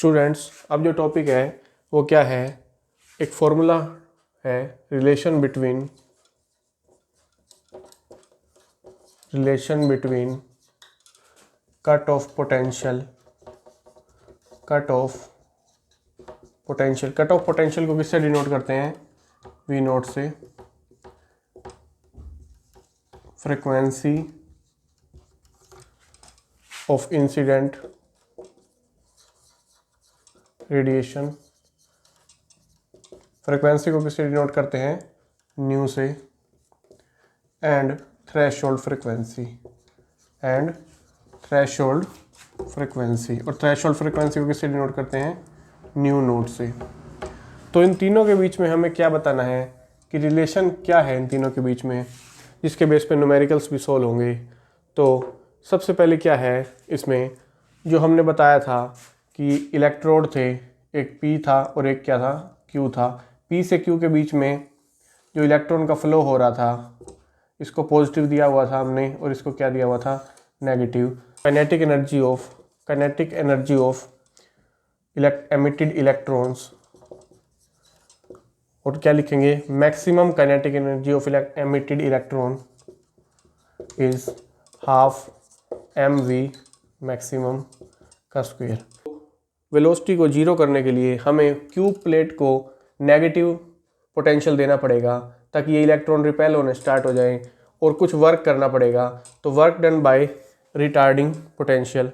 Students, अब जो topic है वो क्या है, एक फॉर्मूला है relation between cut off potential को किससे डिनोट करते हैं, वी नोट से, frequency of incident radiation, frequency को किससे डिनोट करते हैं, न्यू से, एंड थ्रेशोल्ड फ्रीक्वेंसी, और थ्रेशोल्ड फ्रीक्वेंसी को किससे डिनोट करते हैं, न्यू नोट से। तो इन तीनों के बीच में हमें क्या बताना है कि रिलेशन क्या है इन तीनों के बीच में, जिसके बेस पे न्यूमेरिकल्स भी सोल्व होंगे। तो सबसे पहले क्या है इसमें, जो हमने बताया था कि इलेक्ट्रोड थे, एक P था और एक क्या था, Q था। P से Q के बीच में जो इलेक्ट्रॉन का फ्लो हो रहा था, इसको पॉजिटिव दिया हुआ था हमने और इसको क्या दिया हुआ था, negative. Kinetic energy of emitted electrons, और क्या लिखेंगे, maximum kinetic energy of emitted electron is half mv maximum का स्क्वायर। वेलोसिटी को जीरो करने के लिए हमें क्यूब प्लेट को नेगेटिव पोटेंशियल देना पड़ेगा ताकि ये इलेक्ट्रॉन रिपेल होने स्टार्ट हो जाए, और कुछ वर्क करना पड़ेगा। तो work done by retarding potential,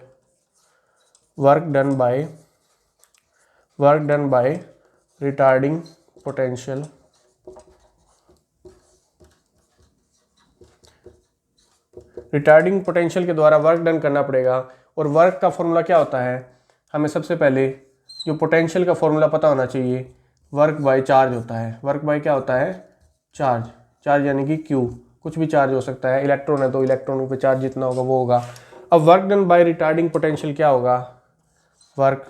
retarding potential के द्वारा वर्क डन करना पड़ेगा। और वर्क का फॉर्मूला क्या होता है, हमें सबसे पहले जो पोटेंशियल का फॉर्मूला पता होना चाहिए, वर्क बाय चार्ज होता है। वर्क बाय क्या होता है, चार्ज यानी कि Q, कुछ भी चार्ज हो सकता है, इलेक्ट्रॉन है तो इलेक्ट्रॉन पे चार्ज जितना होगा वो होगा। अब work done by retarding potential क्या होगा, वर्क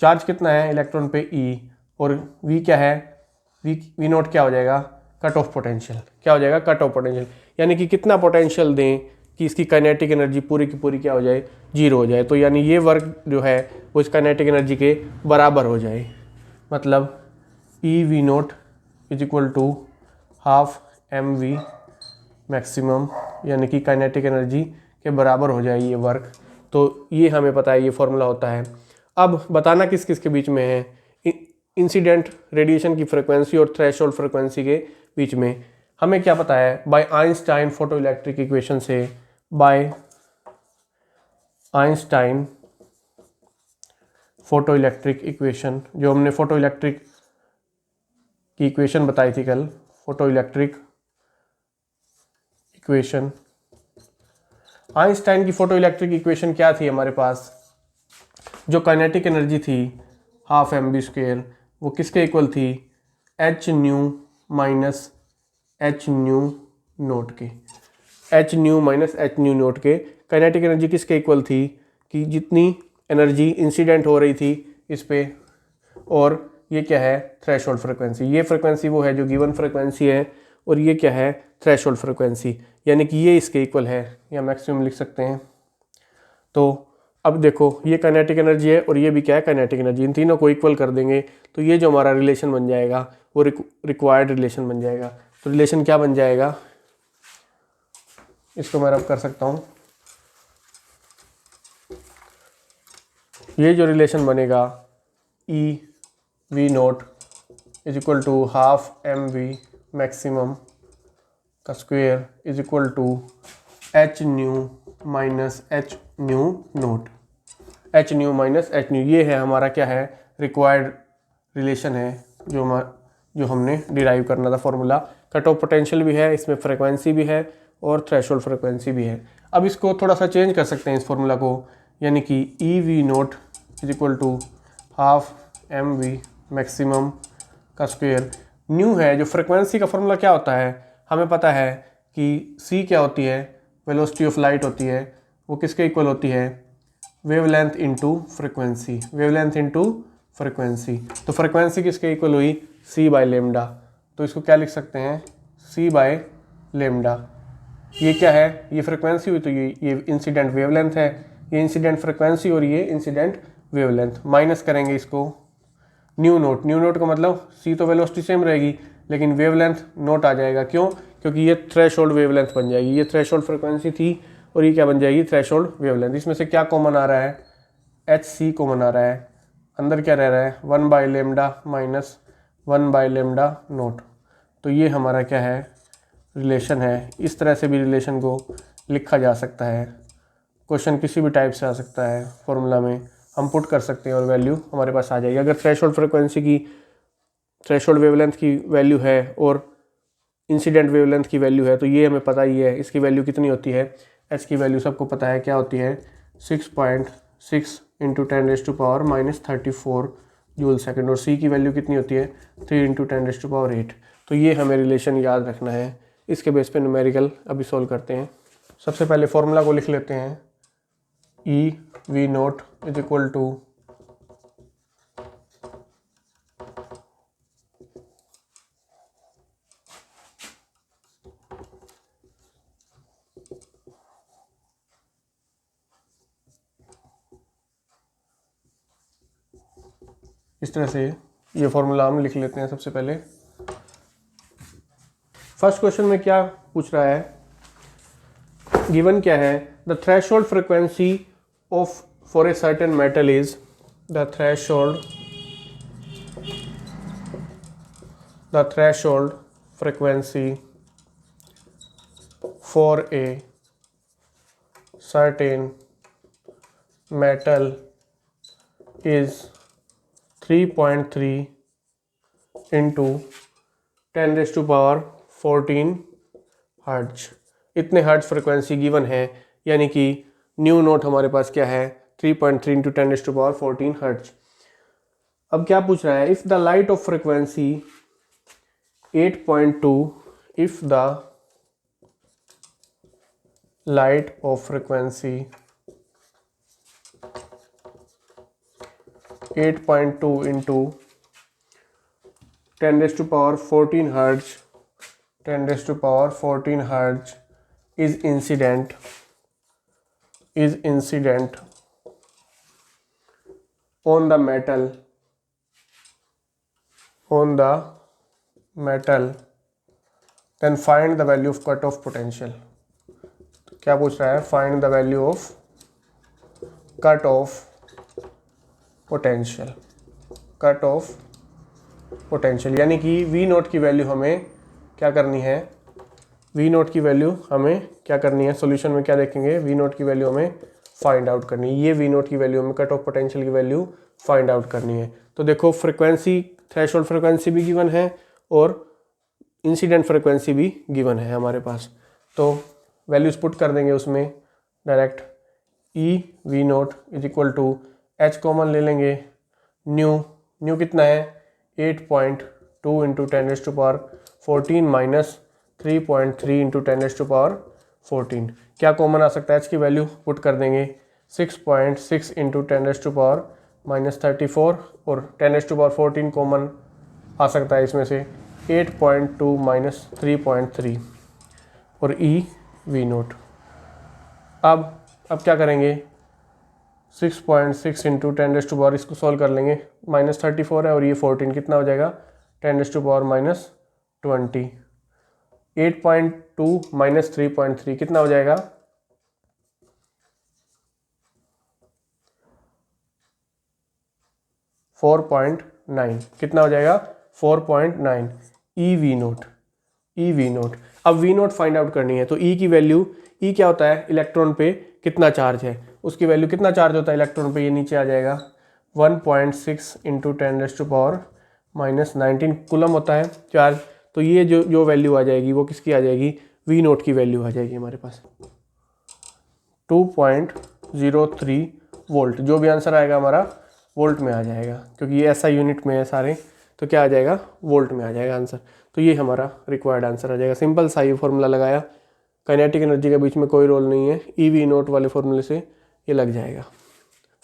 चार्ज कितना है इलेक्ट्रॉन पे E, और V क्या है, V नोट क्या हो जाएगा, कट ऑफ पोटेंशियल। क्या हो जाएगा, कट ऑफ पोटेंशियल, यानी कि कितना पोटेंशियल दें कि इसकी काइनेटिक एनर्जी पूरी की पूरी क्या हो जाए, जीरो हो जाए। तो यानी ये वर्क जो है वो इस काइनेटिक एनर्जी के बराबर हो जाए। मतलब EV naught is equal to half mv maximum, यानी कि काइनेटिक एनर्जी के बराबर हो जाए ये वर्क। तो ये हमें पता है, ये फॉर्मूला होता है। अब बताना किस किस के बीच में है, इंसिडेंट रेडिएशन की फ्रीक्वेंसी और थ्रेशोल्ड फ्रीक्वेंसी के बीच में हमें क्या पता है, बाय आइंस्टाइन फोटोइलेक्ट्रिक इक्वेशन से, बाय आइंस्टाइन फोटोइलेक्ट्रिक इक्वेशन, जो हमने फोटोइलेक्ट्रिक की इक्वेशन बताई थी कल, फोटोइलेक्ट्रिक इक्वेशन। आइंस्टाइन की फोटोइलेक्ट्रिक इक्वेशन क्या थी हमारे पास, जो काइनेटिक एनर्जी थी हाफ mv स्क्वायर, वो किसके इक्वल थी, h nu minus h nu note के, काइनेटिक एनर्जी किसके इक्वल थी कि जितनी एनर्जी इंसिडेंट हो रही थी इस पे, और ये क्या है, थ्रेशोल्ड फ्रीक्वेंसी। ये फ्रीक्वेंसी वो है जो गिवन फ्रीक्वेंसी है, और ये क्या है, थ्रेशोल्ड फ्रीक्वेंसी, यानी कि ये इसके इक्वल है, या मैक्सिमम लिख सकते हैं। तो अब देखो ये काइनेटिक एनर्जी है और ये भी क्या है, काइनेटिक एनर्जी, इन तीनों को इक्वल कर देंगे तो ये जो हमारा रिलेशन बन जाएगा वो रिक्वायर्ड रिलेशन बन जाएगा। तो रिलेशन क्या बन जाएगा, इसको मैं रब कर सकता हूँ। ये जो रिलेशन बनेगा, EV naught is equal to half mv maximum का square is equal to h nu minus h nu naught, ये है हमारा क्या है, रिक्वायर्ड रिलेशन है जो हमने डिराइव करना था फॉर्मूला। कट ऑफ पोटेंशियल भी है इसमें, फ्रीक्वेंसी भी है और थ्रेशोल्ड फ्रीक्वेंसी भी है। अब इसको थोड़ा सा चेंज कर सकते हैं इस फॉर्मूला को, यानी कि EV naught is equal to half mv maximum का स्क्वायर। न्यू है, जो फ्रीक्वेंसी का फॉर्मूला क्या होता है, हमें पता है कि C क्या होती है, वेलोसिटी ऑफ लाइट होती है, वो किसके इक्वल होती है, वेवलेंथ इनटू फ्रीक्वेंसी, तो फ्रीक्वेंसी किसके इक्वल हुई, C बाय लेमडा। तो इसको क्या लिख सकते हैं, C बाय लेमडा। ये क्या है, ये फ्रीक्वेंसी हुई, तो ये इंसिडेंट वेवलेंथ है, ये इंसिडेंट फ्रीक्वेंसी और ये इंसिडेंट वेवलेंथ, माइनस करेंगे इसको न्यू नोट। न्यू नोट का मतलब सी तो वेलोसिटी सेम रहेगी लेकिन वेवलेंथ नोट आ जाएगा। क्यों? क्योंकि ये थ्रेशोल्ड वेवलेंथ बन जाएगी। ये थ्रेशोल्ड फ्रिक्वेंसी थी और ये क्या बन जाएगी? Threshold wavelength. इसमें से क्या कॉमन आ रहा है? एच सी कॉमन आ रहा है। अंदर क्या रह रहा है? 1/λ माइनस 1/λ नोट। तो ये हमारा क्या है? रिलेशन है। इस तरह से भी रिलेशन को लिखा जा सकता है। क्वेश्चन किसी भी टाइप से आ सकता है, फॉर्मूला में हम पुट कर सकते हैं और वैल्यू हमारे पास आ जाएगी। अगर थ्रेशोल्ड फ्रिक्वेंसी की, थ्रेशोल्ड वेवलेंथ की वैल्यू है और इंसिडेंट वेवलेंथ की वैल्यू है तो ये हमें पता ही है इसकी वैल्यू कितनी होती है। एच की वैल्यू सबको पता है क्या होती है? 6.6 इंटू 10⁻⁻34 जूल सेकेंड। और सी की वैल्यू कितनी होती है? 3 इंटू 10⁸8। तो ये हमें रिलेशन याद रखना है। इसके बेस पे न्यूमेरिकल अभी सोल्व करते हैं। सबसे पहले फॉर्मूला को लिख लेते हैं। E V naught is equal to इस तरह से ये फॉर्मूला हम लिख लेते हैं। सबसे पहले फर्स्ट क्वेश्चन में क्या पूछ रहा है? गिवन क्या है? The threshold frequency of for a certain metal is the threshold frequency for a certain metal is 3.3 into 10⁻14 hertz. इतने हर्ट्ज फ्रिक्वेंसी गिवन है, यानी कि न्यू नोट हमारे पास क्या है? 3.3 इंटू 10⁻14 हर्ट्ज। अब क्या पूछ रहा है? If the light of frequency 8.2 if the light of frequency 8.2 into 10⁻14 hertz is incident on the metal then find the value of cutoff potential। क्या पूछ रहा है? find the value of cutoff potential, यानी कि V नोट की value हमें क्या करनी है? V नोट की वैल्यू हमें क्या करनी है? सॉल्यूशन में क्या देखेंगे? V नोट की वैल्यू हमें फाइंड आउट करनी है। ये V नोट की वैल्यू हमें कट ऑफ पोटेंशियल की वैल्यू फाइंड आउट करनी है। तो देखो फ्रिक्वेंसी, थ्रेशोल्ड फ्रिक्वेंसी भी गिवन है और इंसिडेंट फ्रिक्वेंसी भी गिवन है हमारे पास। तो वैल्यूज पुट कर देंगे उसमें direct. E V naught is equal to H common ले लेंगे। न्यू कितना है? 8.2 इंटू 10⁻14 माइनस 3.3 इंटू 10⁻14। क्या कॉमन आ सकता है? एच की वैल्यू पुट कर देंगे। 6.6 इंटू 10⁻34 और 10⁻14 कॉमन आ सकता है इसमें से 8.2 माइनस 3.3 और ई वी नोट। अब क्या करेंगे? 6.6 इंटू 10⁻, इसको सॉल्व कर लेंगे। -34 है और ये 14 कितना हो जाएगा? 10⁻⁻20। 8.2 माइनस 3.3 कितना हो जाएगा? 4.9। कितना हो जाएगा? 4.9 ई वी नोट। अब वी नोट फाइंड आउट करनी है तो ई की वैल्यू, ई क्या होता है? इलेक्ट्रॉन पे कितना चार्ज है, उसकी वैल्यू कितना चार्ज होता है इलेक्ट्रॉन पे, ये नीचे आ जाएगा। 1.6 इंटू 10⁻⁻19 कूलम होता है चार्ज। तो ये जो वैल्यू आ जाएगी वो किसकी आ जाएगी? वी नोट की वैल्यू आ जाएगी हमारे पास 2.03 वोल्ट। जो भी आंसर आएगा हमारा वोल्ट में आ जाएगा, क्योंकि ये ऐसा यूनिट में है सारे, तो क्या आ जाएगा? वोल्ट में आ जाएगा आंसर। तो ये हमारा रिक्वायर्ड आंसर आ जाएगा। सिंपल सा ये फॉर्मूला लगाया, काइनेटिक एनर्जी के बीच में कोई रोल नहीं है। ई वी नोट वाले फॉर्मूले से ये लग जाएगा।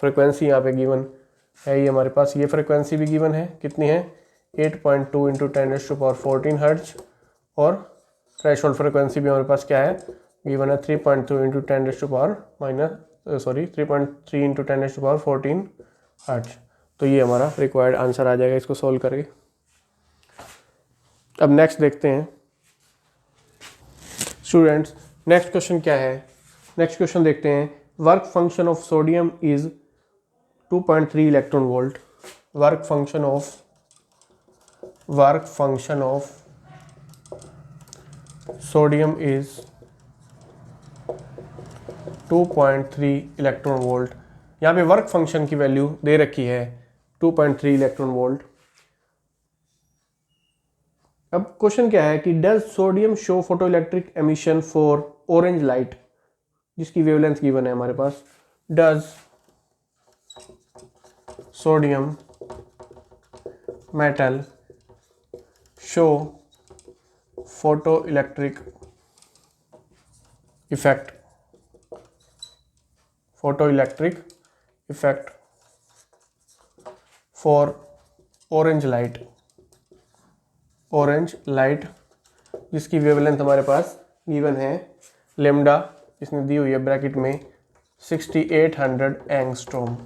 फ्रिक्वेंसी यहाँ पे गिवन है ये हमारे पास, ये फ्रिक्वेंसी भी गिवन है। कितनी है? 8.2 इंटू 10⁻14 हर्ट्ज। और थ्रेशोल्ड फ्रिक्वेंसी भी हमारे पास क्या है? गिवन है 3.2 इंटू 3.3 इंटू 10⁻14 हर्ट्ज। तो ये हमारा रिक्वायर्ड आंसर आ जाएगा इसको सॉल्व करके। अब नेक्स्ट देखते हैं स्टूडेंट्स, नेक्स्ट क्वेश्चन क्या है। नेक्स्ट क्वेश्चन देखते हैं, work function of sodium is 2.3 electron volt. Work function of sodium is 2.3 electron volt. यहाँ पे वर्क फंक्शन की वैल्यू दे रखी है 2.3 इलेक्ट्रॉन वोल्ट। अब क्वेश्चन क्या है कि does sodium show photoelectric emission for orange light, जिसकी वेवलेंथ गिवन है हमारे पास। Does sodium metal show photo electric effect for orange light, जिसकी वेवलेंथ हमारे पास गिवन है लेमडा, इसने दी हुई है ब्रैकेट में 6800 एंगस्ट्रॉम।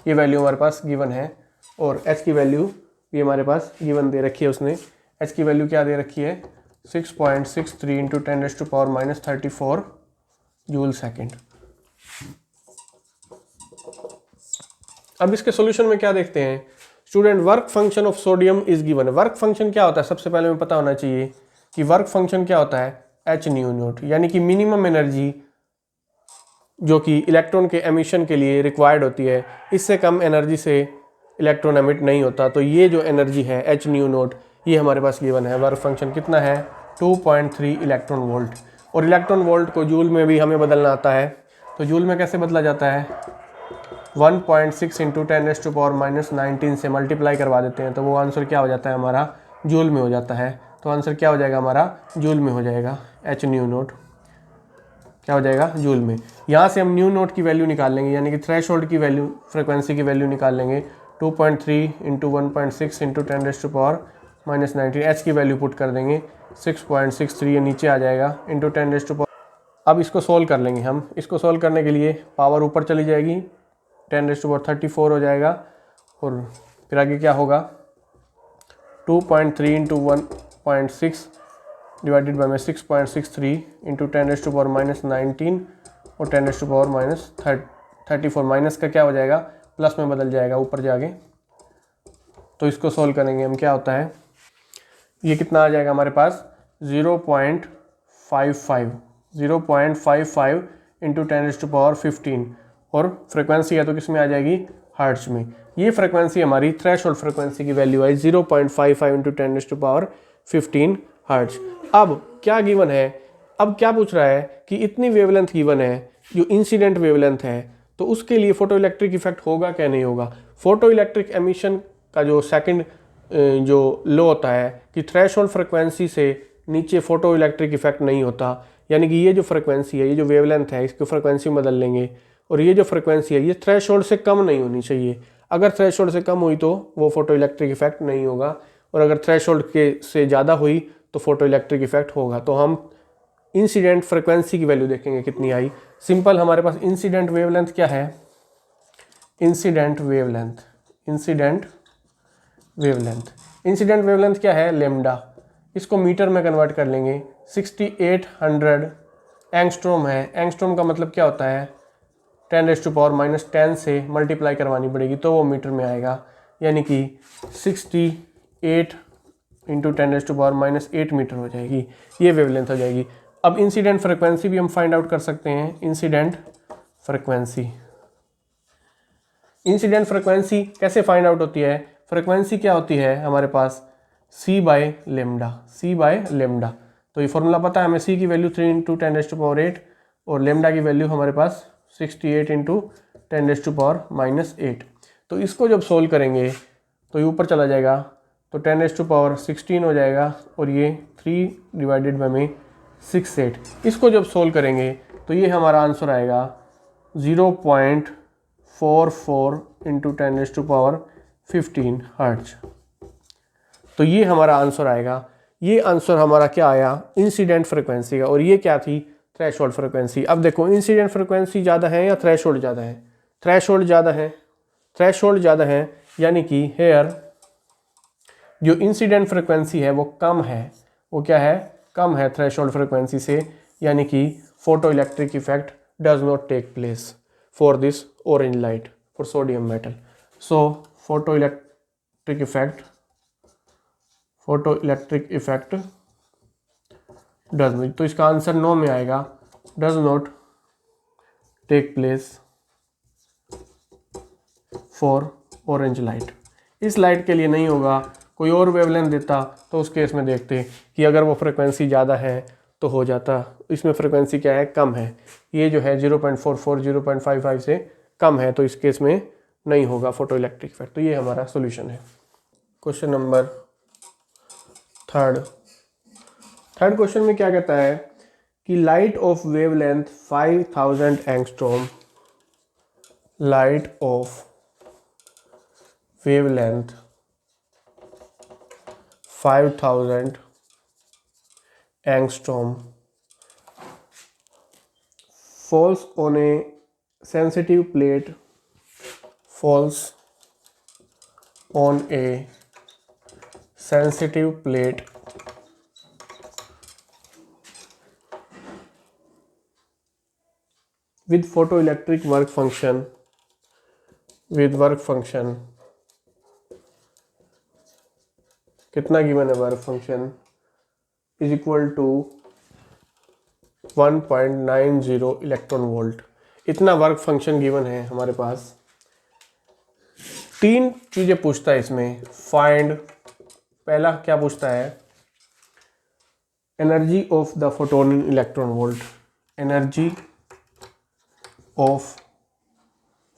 ये वैल्यू हमारे पास गिवन है। और एच की वैल्यू भी हमारे पास गिवन दे रखी है उसने। एच की वैल्यू क्या दे रखी है 6.63 इंटू 10⁻⁻34 जूल सेकेंड। अब इसके सॉल्यूशन में क्या देखते हैं student, work function of sodium is given. Work function क्या होता है सबसे पहले हमें पता होना चाहिए कि वर्क फंक्शन क्या होता है एच न्यू नॉट, यानी कि मिनिमम एनर्जी जो कि इलेक्ट्रॉन के एमिशन के लिए रिक्वायर्ड होती है, इससे कम एनर्जी से इलेक्ट्रॉन एमिट नहीं होता। तो ये जो एनर्जी है एच न्यू नॉट, ये हमारे पास गिवन है। वर्क फंक्शन कितना है 2.3 इलेक्ट्रॉन वोल्ट। और इलेक्ट्रॉन वोल्ट को जूल में भी हमें बदलना आता है। तो जूल में कैसे बदला जाता है 1.6 इंटू 10⁻⁻19 से मल्टीप्लाई करवा देते हैं, तो वो आंसर क्या हो जाता है हमारा जूल में हो जाता है। तो आंसर क्या हो जाएगा हमारा जूल में हो जाएगा। एच न्यू नोट क्या हो जाएगा जूल में। यहाँ से हम न्यू नोट की वैल्यू निकाल लेंगे, यानी कि थ्रेशोल्ड की वैल्यू, फ्रिक्वेंसी की वैल्यू निकाल लेंगे 2.3 इंटू 1.6 इंटू 10⁻⁻19। एच की वैल्यू पुट कर देंगे 6.63, ये नीचे आ जाएगा इंटू 10⁻। अब इसको सोल्व कर लेंगे हम। इसको सोल्व करने के लिए पावर ऊपर चली जाएगी 10⁻34 हो जाएगा। और फिर आगे क्या होगा 2.3 इंटू 1.6 डिवाइडेड बाई में 6.63 इंटू 10⁻⁻19 और 10⁻⁻34 माइनस का क्या हो जाएगा प्लस में बदल जाएगा ऊपर जाके। तो इसको सोल्व करेंगे हम, क्या होता है ये कितना आ जाएगा हमारे पास 0.55 इंटू 10⁻15 और फ्रिक्वेंसी है तो किस में आ जाएगी हर्ट्ज में। ये फ्रिक्वेंसी हमारी थ्रेशोल्ड फ्रिक्वेंसी की वैल्यू है 0.55 इंटू 10⁻15 हर्ट्ज। अब क्या गिवन है, अब क्या पूछ रहा है कि इतनी वेवलेंथ गिवन है जो इंसिडेंट वेवलेंथ है, तो उसके लिए फोटो इलेक्ट्रिक इफेक्ट होगा क्या नहीं होगा। फोटो इलेक्ट्रिक एमिशन का जो सेकंड जो लो होता है कि थ्रेशोल्ड फ्रिक्वेंसी से नीचे फोटो इलेक्ट्रिक इफेक्ट नहीं होता, यानी कि ये जो फ्रिक्वेंसी है, ये जो वेवलेंथ है, इसकी फ्रिक्वेंसी बदल लेंगे और ये जो फ्रिक्वेंसी है ये थ्रेशोल्ड से कम नहीं होनी चाहिए। अगर थ्रेशोल्ड से कम हुई तो वो फोटो इलेक्ट्रिक इफेक्ट नहीं होगा, और अगर थ्रेशोल्ड के से ज़्यादा हुई तो फोटो इलेक्ट्रिक इफेक्ट होगा। तो हम इंसिडेंट फ्रिक्वेंसी की वैल्यू देखेंगे कितनी आई। सिंपल हमारे पास इंसिडेंट वेवलेंथ क्या है, इंसिडेंट वेवलेंथ क्या है लेमडा। इसको मीटर में कन्वर्ट कर लेंगे 6800 एंगस्ट्रॉम है। एंगस्ट्रॉम का मतलब क्या होता है 10⁻⁻10 से मल्टीप्लाई करवानी पड़ेगी तो वो मीटर में आएगा, यानी कि 68 इंटू 10⁻⁻8 मीटर हो जाएगी, ये वेवलेंथ हो जाएगी। अब इंसिडेंट फ्रिक्वेंसी भी हम फाइंड आउट कर सकते हैं। इंसिडेंट फ्रिक्वेंसी कैसे फाइंड आउट होती है, फ्रिक्वेंसी क्या होती है हमारे पास c बाय लेमडा। तो ये फॉर्मूला पता है हमें, c की वैल्यू 3 इंटू 10⁻8 और लेमडा की वैल्यू हमारे पास 68 इंटू 10⁻⁻8। तो इसको जब सोल्व करेंगे तो ये ऊपर चला जाएगा तो 10⁻16 हो जाएगा और ये 3 डिवाइडेड बाई में 68। इसको जब सोल्व करेंगे तो ये हमारा आंसर आएगा 0.44 इंटू 10⁻15 हर्ट्ज। तो ये हमारा आंसर आएगा। ये आंसर हमारा क्या आया इंसिडेंट फ्रिक्वेंसी का, और ये क्या थी थ्रेशोल्ड फ्रिक्वेंसी। अब देखो इंसिडेंट फ्रिक्वेंसी ज़्यादा है या थ्रेशोल्ड ज़्यादा है, थ्रेशोल्ड ज़्यादा है। थ्रेशोल्ड ज़्यादा है, यानी कि हेयर जो इंसिडेंट फ्रिक्वेंसी है वो कम है। वो क्या है? कम है थ्रेशोल्ड फ्रिक्वेंसी से, यानी कि photo electric effect does not take place for this orange light for sodium metal. So photo electric effect does not, तो इसका आंसर नो में आएगा, does not take place for orange light. इस light के लिए नहीं होगा, कोई और वेवलेंथ देता तो उस केस में देखते कि अगर वो फ्रिक्वेंसी ज़्यादा है तो हो जाता, इसमें फ्रिक्वेंसी क्या है? कम है। ये जो है 0.44 0.55 से कम है, तो इस केस में नहीं होगा फोटो इलेक्ट्रिक इफेक्ट। तो ये हमारा सॉल्यूशन है। क्वेश्चन नंबर थर्ड क्वेश्चन में क्या कहता है कि light of wavelength 5000 angstrom, light of wavelength 5000 angstrom falls on a sensitive plate, falls on a sensitive plate with photoelectric work function, कितना गिवन है? Work function is equal to 1.90 electron volt. इतना work function given है हमारे पास। 3 चीज़ें पूछता है इसमें। Find, पहला क्या पूछता है? Energy of the photon in electron volt, energy of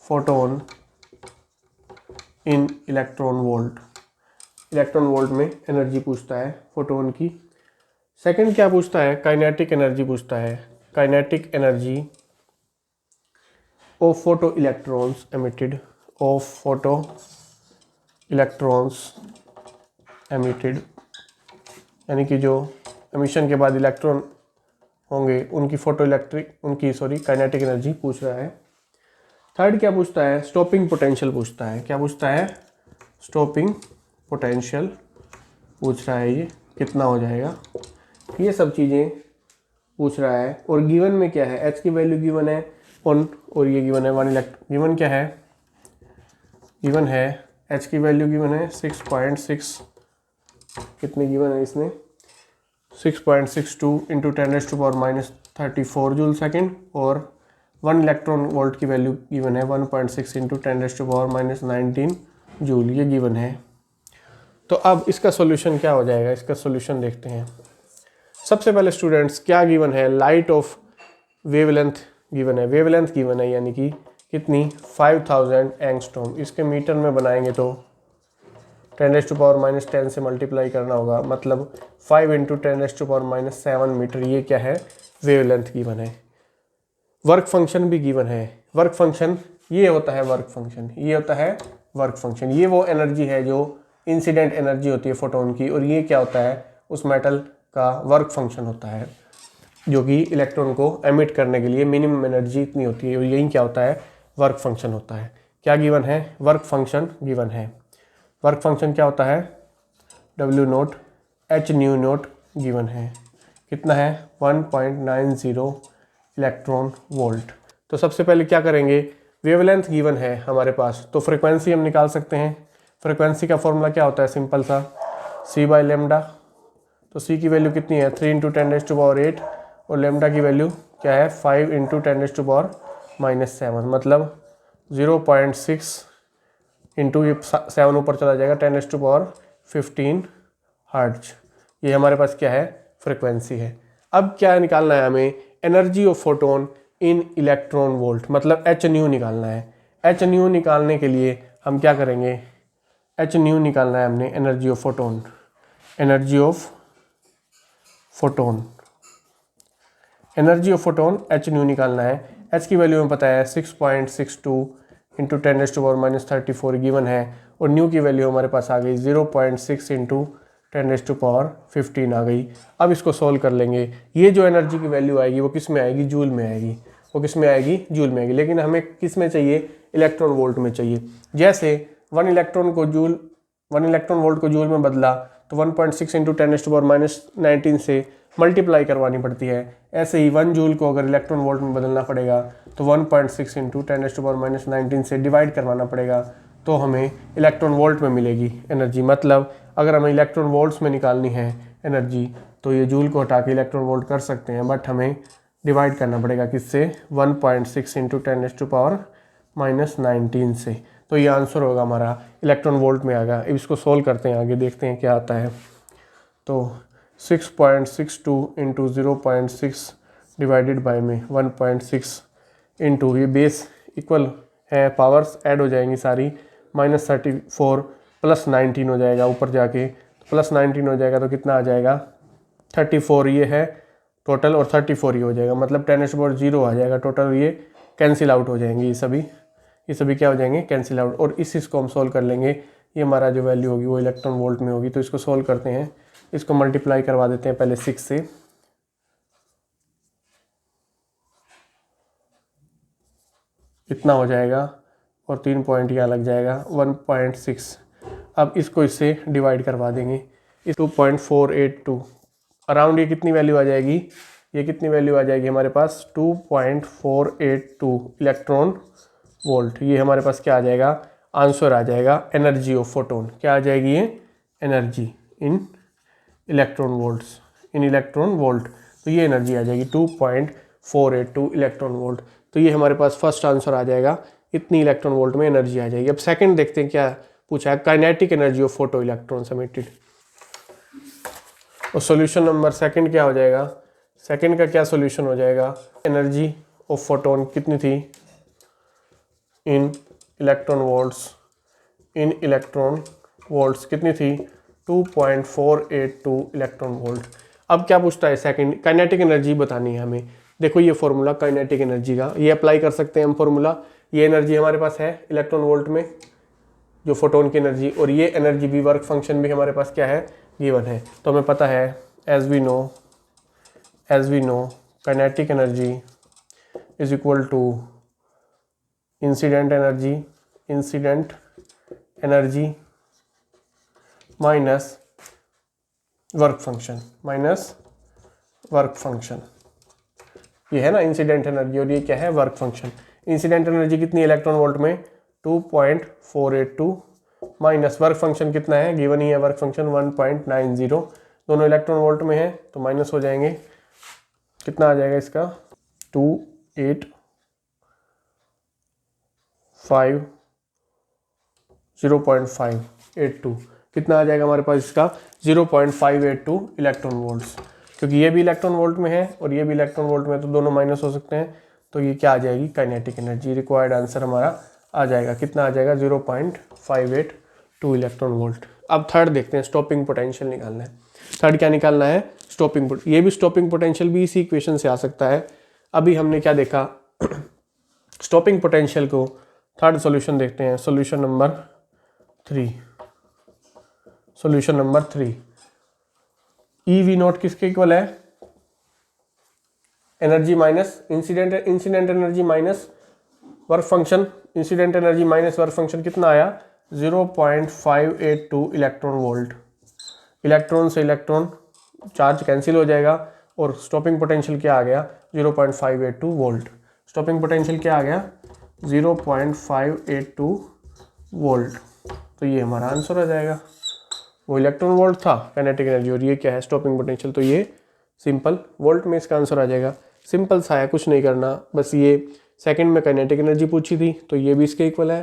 photon in electron volt. Electron volt में एनर्जी पूछता है फोटोन की। सेकंड क्या पूछता है? काइनेटिक एनर्जी पूछता है, kinetic energy of photo electrons emitted, of photo electrons emitted, यानी कि जो एमिशन के बाद इलेक्ट्रॉन होंगे उनकी काइनेटिक एनर्जी पूछ रहा है। थर्ड क्या पूछता है? स्टॉपिंग पोटेंशियल पूछता है। क्या पूछता है? स्टॉपिंग पोटेंशियल पूछ रहा है, ये कितना हो जाएगा, ये सब चीज़ें पूछ रहा है। और गिवन में क्या है? एच की वैल्यू गिवन है और ये गिवन है 1 इलेक्ट्रॉन। गिवन क्या है? गिवन है एच की वैल्यू गिवन है 6.6, कितनी गिवन है इसने? 6.62 इंटू 10⁻⁻34 जूल सेकेंड, और 1 इलेक्ट्रॉन वोल्ट की वैल्यू गिवन है 1.6 इंटू 10⁻⁻19 जूल, ये गिवन है। तो अब इसका सॉल्यूशन क्या हो जाएगा? इसका सॉल्यूशन देखते हैं। सबसे पहले स्टूडेंट्स क्या गिवन है? लाइट ऑफ वेवलेंथ गिवन है, वेवलेंथ गिवन है, यानी कि कितनी? 5000 एंगस्ट्रॉम। इसके मीटर में बनाएंगे तो 10⁻⁻10 से मल्टीप्लाई करना होगा, मतलब 5 इंटू 10⁻⁻7 मीटर। ये क्या है? वेवलेंथ गिवन है। वर्क फंक्शन भी गिवन है। वर्क फंक्शन ये होता है, वर्क फंक्शन ये होता है वर्क फंक्शन। ये वो एनर्जी है जो इंसिडेंट एनर्जी होती है फोटोन की, और ये क्या होता है? उस मेटल का वर्क फंक्शन होता है, जो कि इलेक्ट्रॉन को एमिट करने के लिए मिनिमम एनर्जी इतनी होती है, और यही क्या होता है? वर्क फंक्शन होता है। क्या गिवन है? वर्क फंक्शन गिवन है। वर्क फंक्शन क्या होता है? W0 h/μ0 गिवन है। कितना है? 1.90 इलेक्ट्रॉन वोल्ट। तो सबसे पहले क्या करेंगे? वेवलेंथ गिवन है हमारे पास, तो फ्रिक्वेंसी हम निकाल सकते हैं। फ्रिक्वेंसी का फॉर्मूला क्या होता है? सिंपल सा, c/λ। तो c की वैल्यू कितनी है? 3 इंटू 10⁸, और लेमडा की वैल्यू क्या है? 5 इंटू 10⁻⁻7, मतलब 0.6 इंटू ये 7 ऊपर चला जाएगा 10⁻15 हर्ट्ज। ये हमारे पास क्या है? फ्रिक्वेंसी है। अब क्या निकालना है हमें? Energy of photon in electron volt, मतलब h/nu निकालना है। h/nu निकालने के लिए हम क्या करेंगे? h/nu निकालना है हमने, energy of photon, energy of photon, energy of photon h/nu निकालना है। h की वैल्यू हमें पता है 6.62 इंटू 10⁻⁻34 गिवन है, और न्यू की वैल्यू हमारे पास आ गई 0.6 इंटू 10⁻15 आ गई। अब इसको सॉल्व कर लेंगे। ये जो एनर्जी की वैल्यू आएगी वो किस में आएगी? जूल में आएगी। वो किस में आएगी? जूल में आएगी। लेकिन हमें किस में चाहिए? इलेक्ट्रॉन वोल्ट में चाहिए। जैसे 1 इलेक्ट्रॉन वोल्ट को जूल में बदला तो 1.6 इंटू 10⁻⁻19 से मल्टीप्लाई करवानी पड़ती है। ऐसे ही 1 जूल को अगर इलेक्ट्रॉन वोल्ट में बदलना पड़ेगा तो 1.6 इंटू 10⁻⁻19 से डिवाइड करवाना पड़ेगा, तो हमें इलेक्ट्रॉन वोल्ट में मिलेगी एनर्जी। मतलब अगर हमें इलेक्ट्रॉन वोल्ट्स में निकालनी है एनर्जी तो ये जूल को हटा के इलेक्ट्रॉन वोल्ट कर सकते हैं, बट हमें डिवाइड करना पड़ेगा किससे, 1.6 इंटू 10⁻⁻19 से। तो ये आंसर होगा हमारा इलेक्ट्रॉन वोल्ट में आएगा। अब इसको सोल्व करते हैं, आगे देखते हैं क्या आता है। तो 6.62 इंटू 0.6 डिवाइडेड बाय में 1.6 इंटू, ये बेस इक्वल है, पावर्स ऐड हो जाएंगी सारी, -34 प्लस 19 हो जाएगा ऊपर जाके, प्लस 19 हो जाएगा तो कितना आ जाएगा 34 ये है टोटल, और 34 ये हो जाएगा, मतलब 10⁻0 आ जाएगा टोटल। ये कैंसिल आउट हो जाएंगे, ये सभी क्या हो जाएंगे, कैंसिल आउट। और इसको हम सोल्व कर लेंगे, ये हमारा जो वैल्यू होगी वो इलेक्ट्रॉन वोल्ट में होगी। तो इसको सोल्व करते हैं, इसको मल्टीप्लाई करवा देते हैं पहले 6 से, इतना हो जाएगा, और 3 पॉइंट यहाँ लग जाएगा 1.6। अब इसको इससे डिवाइड करवा देंगे, इस 2.482 अराउंड ये कितनी वैल्यू आ जाएगी, ये कितनी वैल्यू आ जाएगी हमारे पास 2.482 इलेक्ट्रॉन वोल्ट। ये हमारे पास क्या आ जाएगा, आंसर आ जाएगा एनर्जी ऑफ फोटोन। क्या आ जाएगी ये, energy in electron volts, in electron volt. तो ये एनर्जी आ जाएगी 2.482 इलेक्ट्रॉन वोल्ट। तो ये हमारे पास फर्स्ट आंसर आ जाएगा, इतनी इलेक्ट्रॉन वोल्ट में एनर्जी आ जाएगी। अब सेकंड देखते हैं क्या पूछा है, kinetic energy of photo electrons emitted. और सॉल्यूशन नंबर सेकंड क्या हो जाएगा, सेकंड का क्या सॉल्यूशन हो जाएगा, एनर्जी ऑफ फोटोन कितनी थी इन इलेक्ट्रॉन वोल्ट्स कितनी थी 2.482 इलेक्ट्रॉन वोल्ट। अब क्या पूछता है सेकंड, काइनेटिक एनर्जी बतानी है हमें। देखो ये फॉर्मूला काइनेटिक एनर्जी का, ये अप्लाई कर सकते हैं हम फॉर्मूला। ये एनर्जी हमारे पास है इलेक्ट्रॉन वोल्ट में, जो फोटोन की एनर्जी, और ये एनर्जी भी, वर्क फंक्शन भी हमारे पास क्या है, गिवन है। तो हमें पता है as we know kinetic energy is equal to incident energy minus work function, ये है ना इंसिडेंट एनर्जी, और ये क्या है, वर्क फंक्शन। इंसिडेंट एनर्जी कितनी है इलेक्ट्रॉन वोल्ट में 2.482 माइनस वर्क फंक्शन कितना है, गिवन ही है वर्क फंक्शन 1.90, दोनों इलेक्ट्रॉन वोल्ट में है तो माइनस हो जाएंगे, कितना आ जाएगा इसका 0.582, कितना आ जाएगा हमारे पास इसका 0.582 इलेक्ट्रॉन वोल्ट्स। क्योंकि ये भी इलेक्ट्रॉन वोल्ट में है और ये भी इलेक्ट्रॉन वोल्ट में है तो दोनों माइनस हो सकते हैं। तो ये क्या आ जाएगी, काइनेटिक एनर्जी। रिक्वायर्ड आंसर हमारा आ जाएगा, कितना आ जाएगा 0.582 इलेक्ट्रॉन वोल्ट। अब थर्ड देखते हैं, स्टॉपिंग पोटेंशियल निकालना है। थर्ड क्या निकालना है, स्टॉपिंग, ये भी स्टॉपिंग पोटेंशियल भी इसी इक्वेशन से आ सकता है। अभी हमने क्या देखा स्टॉपिंग पोटेंशियल को, थर्ड सॉल्यूशन देखते हैं, solution number 3। E V not किसके इक्वल है, energy minus incident energy minus work function, incident energy minus work function कितना आया 0.582 इलेक्ट्रॉन वोल्ट। इलेक्ट्रॉन से इलेक्ट्रॉन चार्ज कैंसिल हो जाएगा और स्टॉपिंग पोटेंशियल क्या आ गया 0.582 वोल्ट। स्टॉपिंग पोटेंशियल क्या आ गया 0.582 वोल्ट। तो ये हमारा आंसर आ जाएगा, वो इलेक्ट्रॉन वोल्ट था काइनेटिक एनर्जी, और ये क्या है स्टॉपिंग पोटेंशियल। तो ये सिंपल वोल्ट में इसका आंसर आ जाएगा। सिंपल सा है, कुछ नहीं करना, बस ये सेकंड में काइनेटिक एनर्जी पूछी थी तो ये भी इसके इक्वल है।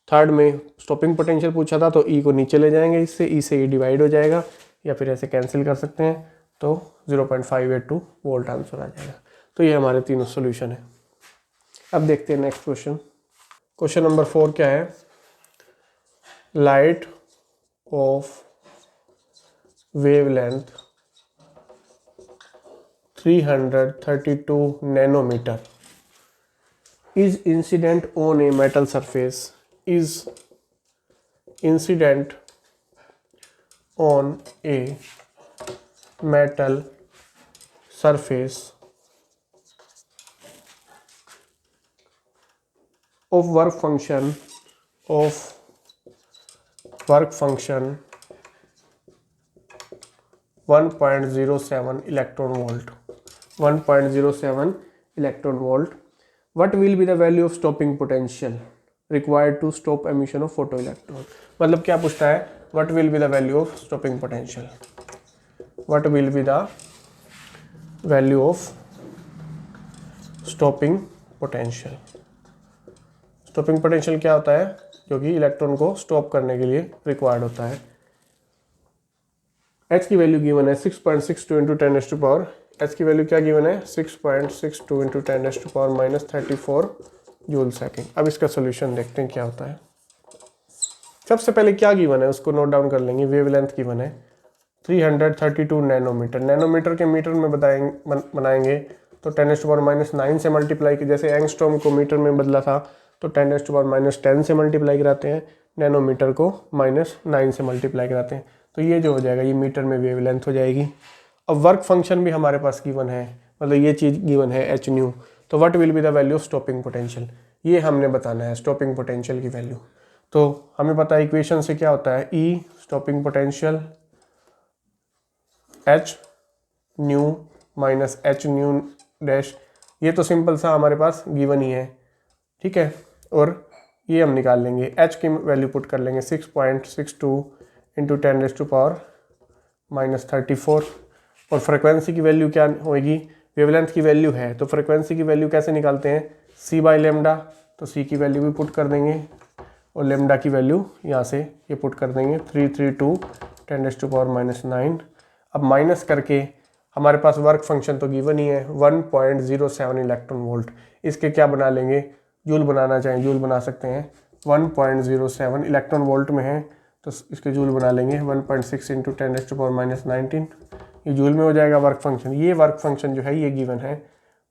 थर्ड में स्टॉपिंग पोटेंशियल पूछा था तो ई को नीचे ले जाएंगे, इससे ई से ये डिवाइड हो जाएगा या फिर ऐसे कैंसिल कर सकते हैं, तो 0.582 वोल्ट आंसर आ जाएगा। तो ये हमारे तीनों सोल्यूशन है। अब देखते हैं नेक्स्ट क्वेश्चन। क्वेश्चन नंबर 4 क्या है, light of wavelength 332 nanometer is incident on a metal surface, is incident on a metal surface of work function 1.07 electron volt, 1.07 electron volt, what will be the value of stopping potential required to stop emission of photoelectron। मतलब क्या पूछता है, what will be the value of stopping potential, what will be the value of stopping potential। stopping potential क्या होता है, जो कि electron को स्टॉप करने के लिए रिक्वायर्ड होता है। H की वैल्यू गिवन है 6.62 इंटू 10⁻⁴, H की वैल्यू क्या गिवन है 6.62 इंटू 10⁻⁻34 जूल सेकेंड। अब इसका सोल्यूशन देखते हैं क्या होता है। सबसे पहले क्या गिवन है उसको नोट डाउन कर लेंगे। वेवलेंथ गिवन है 332 नैनोमीटर, नैनोमीटर के मीटर में बनाएंगे तो 10⁻⁻9 से मल्टीप्लाई, जैसे एंगस्ट्रॉम को मीटर में बदला था तो 10⁻⁻10 से मल्टीप्लाई कराते हैं, नैनोमीटर को -9 से मल्टीप्लाई कराते हैं, तो ये जो हो जाएगा ये मीटर में वेवलेंथ हो जाएगी। अब वर्क फंक्शन भी हमारे पास गिवन है, मतलब ये चीज़ गिवन है एच न्यू, तो what will be the value of stopping potential, ये हमने बताना है स्टॉपिंग पोटेंशियल की वैल्यू। तो हमें पता है इक्वेशन से क्या होता है, e stopping potential h nu minus h nu dash, ये तो सिंपल सा हमारे पास गिवन ही है, ठीक है। और ये हम निकाल लेंगे, एच की वैल्यू पुट कर लेंगे 6.62 इंटू 10⁻⁻34, और फ्रिक्वेंसी की वैल्यू क्या होगी, वेवलेंथ की वैल्यू है तो फ्रिक्वेंसी की वैल्यू कैसे निकालते हैं, सी बाई लेमडा, तो सी की वैल्यू भी पुट कर देंगे और लेमडा की वैल्यू यहाँ से ये पुट कर देंगे 332 10⁻⁹। अब माइनस करके हमारे पास वर्क फंक्शन तो गिवन ही है 1.07 इलेक्ट्रॉन वोल्ट, इसके क्या बना लेंगे, जूल बनाना चाहें जूल बना सकते हैं, 1.07 इलेक्ट्रॉन वोल्ट में है तो इसके जूल बना लेंगे 1.6 इंटू 10⁻⁻19, ये जूल में हो जाएगा वर्क फंक्शन। ये वर्क फंक्शन जो है ये गिवन है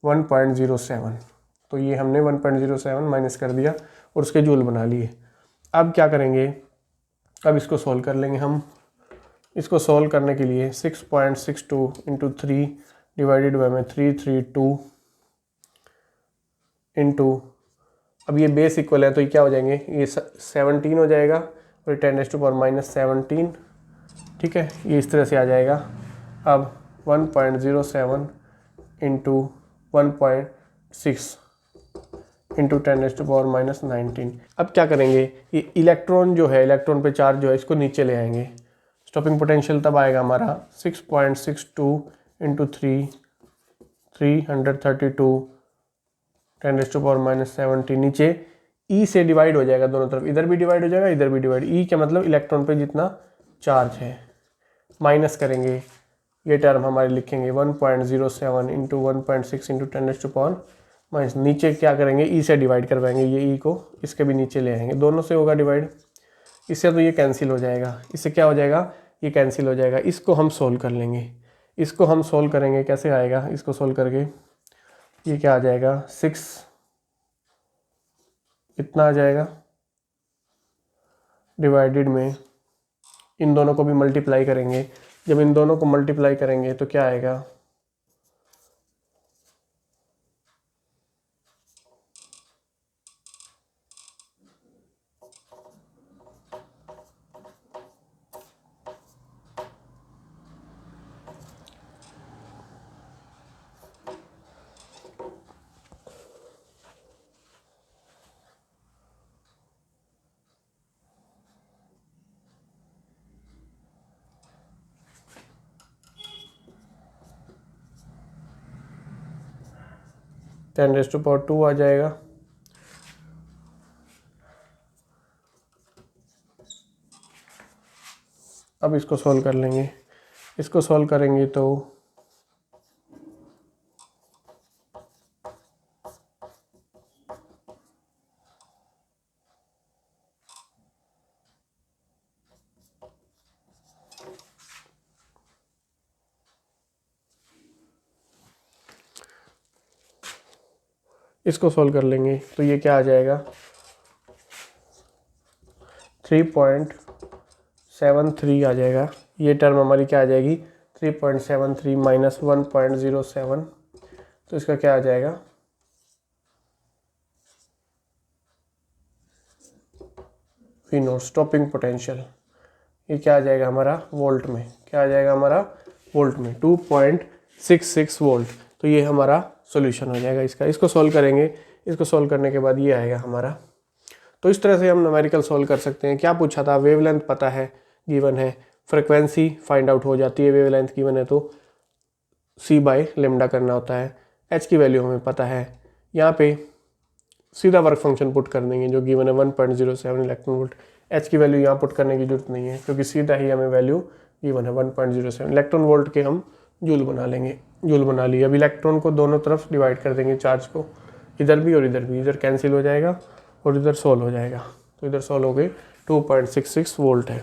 1.07, तो ये हमने 1.07 माइनस कर दिया और उसके जूल बना लिए। अब क्या करेंगे, अब इसको सोल्व कर लेंगे हम। इसको सोल्व करने के लिए 6.62 इंटू 3 डिवाइडेड बाई में 332 इंटू, अब ये बेस इक्वल है तो ये क्या हो जाएंगे, ये 17 हो जाएगा और 10⁻⁻17, ठीक है, ये इस तरह से आ जाएगा। अब 1.07 इंटू 1.6 इंटू 10⁻⁻19। अब क्या करेंगे, ये इलेक्ट्रॉन जो है, इलेक्ट्रॉन पे चार्ज जो है इसको नीचे ले आएंगे, स्टॉपिंग पोटेंशियल तब आएगा हमारा 6.62 इंटू 332 10⁻⁻17, नीचे ई से डिवाइड हो जाएगा दोनों तरफ, इधर भी डिवाइड हो जाएगा इधर भी डिवाइड, ई क्या मतलब इलेक्ट्रॉन पे जितना चार्ज है, माइनस करेंगे ये टर्म हमारे लिखेंगे 1.07 इंटू 1.6 इंटू 10⁻⁻, नीचे क्या करेंगे ई से डिवाइड करवाएंगे, ये ई को इसके भी नीचे ले आएंगे, दोनों से होगा डिवाइड, इससे तो ये कैंसिल हो जाएगा, इससे क्या हो जाएगा ये कैंसिल हो जाएगा। इसको हम सोल्व कर लेंगे, इसको हम सोल्व करेंगे, कैसे आएगा, इसको सोल्व करके ये क्या आ जाएगा 6 इतना आ जाएगा, डिवाइडेड में इन दोनों को भी मल्टीप्लाई करेंगे, जब इन दोनों को मल्टीप्लाई करेंगे तो क्या आएगा 10⁻² आ जाएगा। अब इसको सॉल्व कर लेंगे, इसको सॉल्व करेंगे तो इसको सॉल्व कर लेंगे तो ये क्या आ जाएगा 3.73 आ जाएगा, ये टर्म हमारी क्या आ जाएगी 3.73 माइनस 1.07, तो इसका क्या आ जाएगा वी नोट स्टॉपिंग पोटेंशियल, ये क्या आ जाएगा हमारा वोल्ट में, क्या आ जाएगा हमारा वोल्ट में 2.66 वोल्ट। तो ये हमारा सॉल्यूशन हो जाएगा इसका। इसको सॉल्व करेंगे, इसको सॉल्व करने के बाद ये आएगा हमारा। तो इस तरह से हम न्यूमेरिकल सॉल्व कर सकते हैं। क्या पूछा था, वेवलेंथ पता है, गिवन है, फ्रिक्वेंसी फाइंड आउट हो जाती है, वेवलेंथ गिवन है तो c/λ करना होता है, h की वैल्यू हमें पता है। यहाँ पे सीधा वर्क फंक्शन पुट कर देंगे जो गिवन है 1.07 इलेक्ट्रॉन वोल्ट। h की वैल्यू यहाँ पुट करने की जरूरत नहीं है क्योंकि सीधा ही हमें वैल्यू गिवन है 1.07 इलेक्ट्रॉन वोल्ट के हम जूल बना लेंगे। जूल बना लिया। अब इलेक्ट्रॉन को दोनों तरफ डिवाइड कर देंगे, चार्ज को इधर भी और इधर भी, इधर कैंसिल हो जाएगा और इधर सोल्व हो जाएगा। तो इधर सोल्व हो गए 2.66 वोल्ट है।